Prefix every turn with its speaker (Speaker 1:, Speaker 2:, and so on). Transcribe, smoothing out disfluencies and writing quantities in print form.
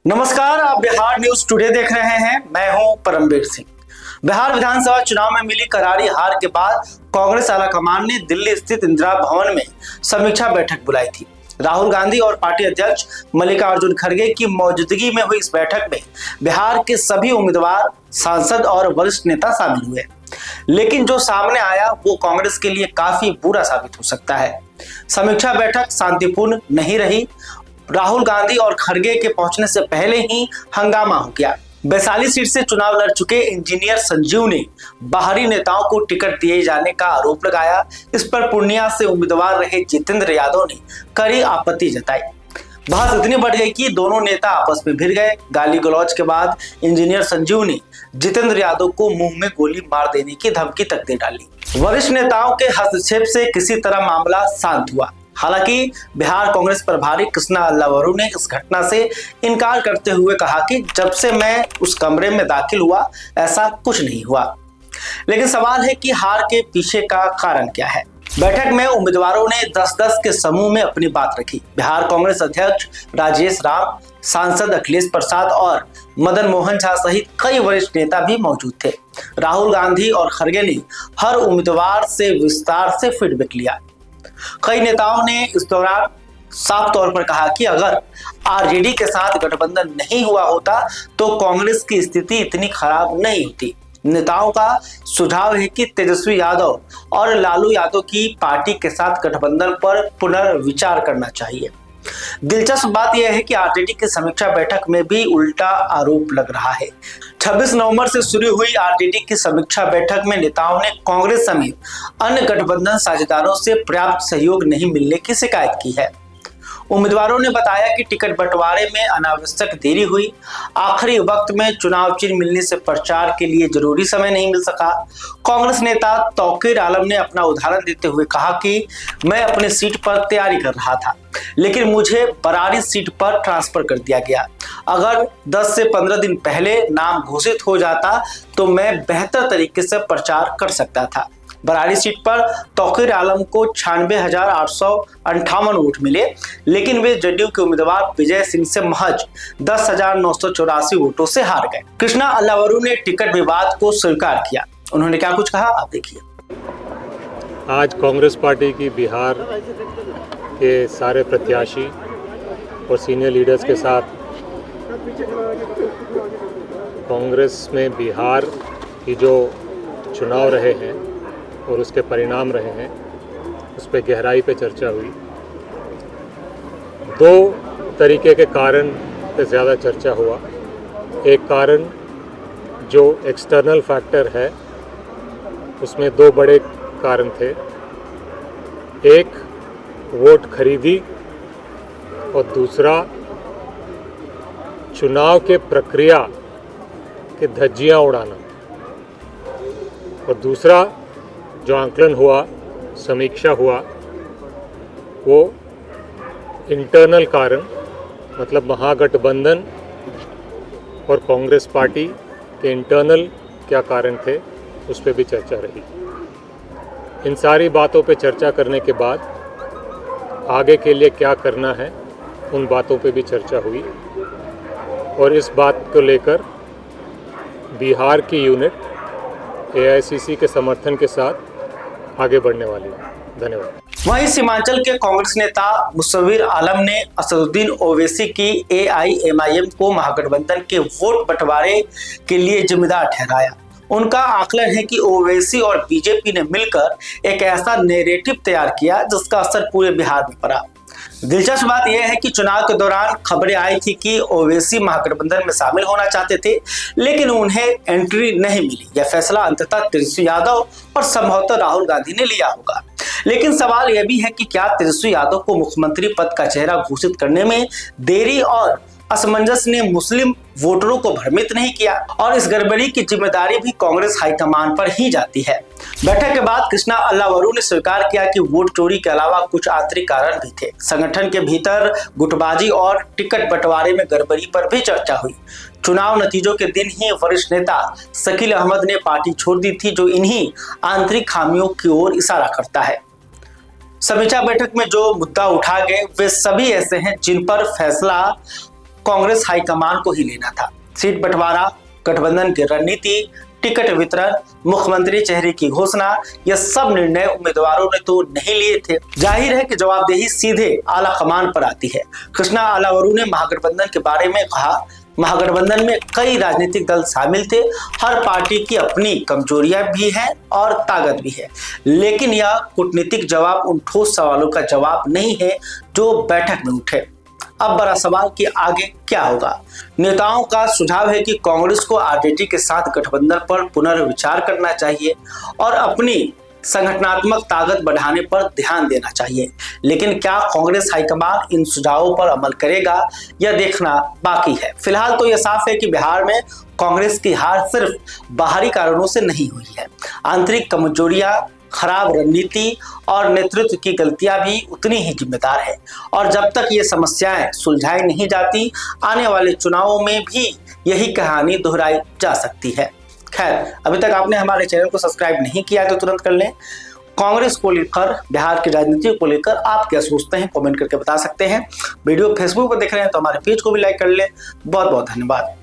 Speaker 1: नमस्कार, आप Bihar news today देख रहे हैं। मैं हूं परमवीर सिंह। बिहार विधानसभा चुनाव में मिली करारी हार के बाद कांग्रेस आलाकमान ने दिल्ली स्थित इंदिरा भवन में समीक्षा बैठक बुलाई थी। राहुल गांधी और पार्टी अध्यक्ष मल्लिकार्जुन खड़गे की मौजूदगी में हुई इस बैठक में बिहार के सभी उम्मीदवार, सांसद और वरिष्ठ नेता शामिल हुए। लेकिन जो सामने आया वो कांग्रेस के लिए काफी बुरा साबित हो सकता है। समीक्षा बैठक शांतिपूर्ण नहीं रही। राहुल गांधी और खड़गे के पहुंचने से पहले ही हंगामा हो गया। वैशाली सीट से चुनाव लड़ चुके इंजीनियर संजीव ने बाहरी नेताओं को टिकट दिए जाने का आरोप लगाया। इस पर पूर्णिया से उम्मीदवार रहे जितेंद्र यादव ने कड़ी आपत्ति जताई। बहस इतनी बढ़ गई कि दोनों नेता आपस में भिड़ गए। गाली गलौज के बाद इंजीनियर संजीव ने जितेंद्र यादव को मुंह में गोली मार देने की धमकी तक दे डाली। वरिष्ठ नेताओं के हस्तक्षेप से किसी तरह मामला शांत हुआ। हालांकि बिहार कांग्रेस प्रभारी कृष्णा अल्लावरू ने इस घटना से इनकार करते हुए कहा कि जब से मैं उस कमरे में दाखिल हुआ ऐसा कुछ नहीं हुआ। लेकिन सवाल है कि हार के पीछे का कारण क्या है। बैठक में उम्मीदवारों ने 10-10 के समूह में अपनी बात रखी। बिहार कांग्रेस अध्यक्ष राजेश राम, सांसद अखिलेश प्रसाद और मदन मोहन झा सहित कई वरिष्ठ नेता भी मौजूद थे। राहुल गांधी और खड़गे ने हर उम्मीदवार से विस्तार से फीडबैक लिया। कई नेताओं ने इस दौरान साफ तौर पर कहा कि अगर आरजेडी के साथ गठबंधन नहीं हुआ होता तो कांग्रेस की स्थिति इतनी खराब नहीं होती। नेताओं का सुझाव है कि तेजस्वी यादव और लालू यादव की पार्टी के साथ गठबंधन पर पुनर्विचार करना चाहिए। दिलचस्प बात यह है कि आरजेडी की समीक्षा बैठक में भी उल्टा आरोप लग रहा है। 26 नवंबर से शुरू हुई आरजेडी की समीक्षा बैठक में नेताओं ने कांग्रेस समेत अन्य गठबंधन साझेदारों से पर्याप्त सहयोग नहीं मिलने की शिकायत की है। उम्मीदवारों ने बताया कि टिकट बंटवारे में अनावश्यक देरी हुई। आखिरी वक्त में चुनाव चिन्ह मिलने से प्रचार के लिए जरूरी समय नहीं मिल सका। कांग्रेस नेता तौकीर आलम ने अपना उदाहरण देते हुए कहा कि मैं अपनी सीट पर तैयारी कर रहा था, लेकिन मुझे बरारी सीट पर ट्रांसफर कर दिया गया। अगर 10 से 15 दिन पहले नाम घोषित हो जाता तो मैं बेहतर तरीके से प्रचार कर सकता था। बरारी सीट पर तौकीर आलम को 96,858 वोट मिले, लेकिन वे जदयू के उम्मीदवार विजय सिंह से महज 10,984 वोटों से हार गए। कृष्णा अल्लावरू ने टिकट विवाद को स्वीकार किया। उन्होंने क्या कुछ कहा, आप देखिए।
Speaker 2: आज कांग्रेस पार्टी की बिहार के सारे प्रत्याशी और सीनियर लीडर्स के साथ कांग्रेस में बिहार की जो चुनाव रहे हैं और उसके परिणाम रहे हैं उस पर गहराई पे चर्चा हुई। दो तरीके के कारण पे ज़्यादा चर्चा हुआ। एक कारण जो एक्सटर्नल फैक्टर है उसमें दो बड़े कारण थे। एक वोट खरीदी और दूसरा चुनाव के प्रक्रिया के धज्जियां उड़ाना। और दूसरा जो आंकलन हुआ, समीक्षा हुआ, वो इंटरनल कारण मतलब महागठबंधन और कांग्रेस पार्टी के इंटरनल क्या कारण थे उस पर भी चर्चा रही। इन सारी बातों पे चर्चा करने के बाद आगे के लिए क्या करना है उन बातों पे भी चर्चा हुई और इस बात को लेकर बिहार की यूनिट एआईसीसी के समर्थन के साथ आगे बढ़ने वाली है। धन्यवाद।
Speaker 1: वहीं सीमांचल के कांग्रेस नेता मुसव्विर आलम ने असदुद्दीन ओवैसी की एआईएमआईएम को महागठबंधन के वोट बंटवारे के लिए जिम्मेदार ठहराया। उनका आकलन है कि ओवैसी और बीजेपी ने मिलकर एक ऐसा नैरेटिव तैयार किया जिसका असर पूरे बिहार में पड़ा। दिलचस्प बात यह है कि चुनाव के दौरान खबरें आई थी कि ओवैसी महागठबंधन में शामिल होना चाहते थे, लेकिन उन्हें एंट्री नहीं मिली। यह फैसला अंततः तेजस्वी यादव और संभवतः राहुल गांधी ने लिया होगा। लेकिन सवाल यह भी है कि क्या तेजस्वी यादव को मुख्यमंत्री पद का चेहरा घोषित करने में देरी और असमंजस ने मुस्लिम वोटरों को भ्रमित नहीं किया, और इस गड़बड़ी की जिम्मेदारी भी कांग्रेस हाईकमान पर ही जाती है। बैठक के बाद कृष्णा अल्लावरू ने स्वीकार किया कि वोट चोरी के अलावा कुछ आंतरिक कारण भी थे। संगठन के भीतर गुटबाजी और टिकट बंटवारे में गड़बड़ी पर भी चर्चा हुई। चुनाव नतीजों के दिन ही वरिष्ठ नेता शकील अहमद ने पार्टी छोड़ दी थी, जो इन्हीं आंतरिक खामियों की ओर इशारा करता है। समीक्षा बैठक में जो मुद्दा उठा गए वे सभी ऐसे हैं जिन पर फैसला कांग्रेस हाईकमान को ही लेना था। सीट बंटवारा, गठबंधन की रणनीति, टिकट वितरण, मुख्यमंत्री चेहरे की घोषणा, यह सब निर्णय उम्मीदवारों ने तो नहीं लिए थे। जाहिर है कि जवाबदेही सीधे आला कमान पर आती है। कृष्णा अलावरू ने महागठबंधन के बारे में कहा, महागठबंधन में कई राजनीतिक दल शामिल थे, हर पार्टी की अपनी कमजोरियां भी हैं और ताकत भी है, लेकिन यह कूटनीतिक जवाब उन ठोस सवालों का जवाब नहीं है जो बैठक में उठे। अब बड़ा सवाल कि आगे क्या होगा। नेताओं का सुझाव है कि कांग्रेस को आरजेडी के साथ गठबंधन पर पुनर्विचार करना चाहिए और अपनी संगठनात्मक ताकत बढ़ाने पर ध्यान देना चाहिए। लेकिन क्या कांग्रेस हाईकमान इन सुझावों पर अमल करेगा, यह देखना बाकी है। फिलहाल तो यह साफ है कि बिहार में कांग्रेस की हार सिर्फ बाहरी कारणों से नहीं हुई है। आंतरिक कमजोरियां, खराब रणनीति और नेतृत्व की गलतियां भी उतनी ही जिम्मेदार है और जब तक ये समस्याएं सुलझाई नहीं जाती, आने वाले चुनावों में भी यही कहानी दोहराई जा सकती है। खैर, अभी तक आपने हमारे चैनल को सब्सक्राइब नहीं किया तो तुरंत कर लें। कांग्रेस को लेकर, बिहार की राजनीति को लेकर आप क्या सोचते हैं, कमेंट करके बता सकते हैं। वीडियो फेसबुक पर देख रहे हैं तो हमारे पेज को भी लाइक कर लें। बहुत बहुत धन्यवाद।